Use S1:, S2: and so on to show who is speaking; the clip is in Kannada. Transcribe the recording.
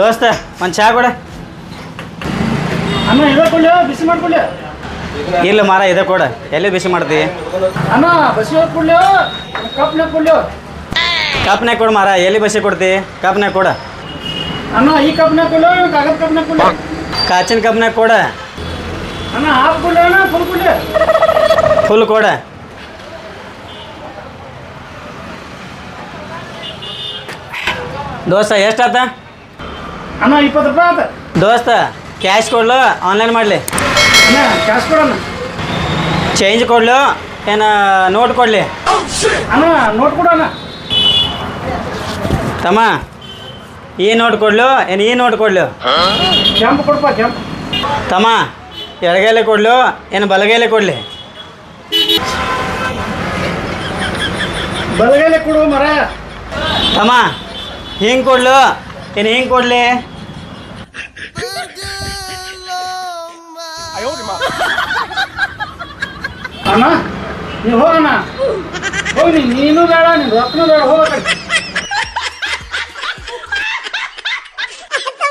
S1: ದೋಸ್ತ ಒಂದು ಚಾ ಕೊಡ.
S2: ಅಣ್ಣ ಇದೇ ಕೊಡ್ಲಿ ಬಿಸಿ ಮಾಡ್ಕೊಡ್ಲಿ.
S1: ಇಲ್ಲ ಮಾರ ಇದೆ ಕೊಡ. ಎಲ್ಲಿ ಬಿಸಿ ಮಾಡ್ತಿ?
S2: ಅಣ್ಣ ಬಸಿ ಹೋಗಿ ಕೊಡ್ಲಿ, ಕಪ್ನಾಗ ಕೊಡ್ಲಿ.
S1: ಕಪ್ನಾಗ ಕೊಡು ಮಾರ. ಎಲ್ಲಿ ಬಸಿ ಕೊಡ್ತಿ? ಕಪ್ನಾಗ ಕೊಡ.
S2: ಅಣ್ಣ ಈ ಕಪ್ನಾಗ ಕೊಡ್ಲಿ, ಕಾಗದ ಕಪ್ನಾಗ ಕೊಡ್ಲಿ.
S1: ಕಾಚಿನ ಕಪ್ನಾಗ ಕೊಡ.
S2: ಅಣ್ಣ ಹಾಫ್ ಕೊಡ್ಲಿ, ಅಣ್ಣ ಫುಲ್ ಕೊಡ್ಲಿ.
S1: ಫುಲ್ ಕೊಡ. ದೋಸ್ತ ಎಷ್ಟಾತ?
S2: ಅಣ್ಣ 20 ರೂಪಾಯಿ ಆತ.
S1: ದೋಸ್ತ ಕ್ಯಾಶ್ ಕೊಡ್ಲು ಆನ್ಲೈನ್ ಮಾಡಲಿ?
S2: ಅಣ್ಣ ಕ್ಯಾಶ್ ಕೊಡಣ್ಣ.
S1: ಚೇಂಜ್ ಕೊಡ್ಲು ಏನು ನೋಟ್ ಕೊಡಲಿ?
S2: ಅಣ್ಣ ನೋಟ್ ಕೊಡಣ್ಣ.
S1: ತಮ್ಮ ಈ ನೋಟ್ ಕೊಡ್ಲು ಏನು ಈ ನೋಟ್ ಕೊಡ್ಲು?
S2: ಕೆಂಪು ಕೊಡಪ್ಪ ಕೆಂಪು.
S1: ತಮ್ಮ ಎಡಗೈಲೆ ಕೊಡ್ಲು ಏನು ಬಲಗೈಲೆ ಕೊಡಲಿ?
S2: ಬಲಗೈಲೆ ಕೊಡು ಮರ.
S1: ತಮ್ಮ ಹಿಂಗೆ ಕೊಡ್ಲು ಏನು ಹಿಂಗೆ ಕೊಡಲಿ?
S2: ಅಣ್ಣ ನೀವು ಹೋಗಣ್ಣ, ಹೋಗಿ ನೀನು ಬೇಡ, ನೀನು ರೊಕ್ಕನೂ ಬೇಡ, ಹೋಗ.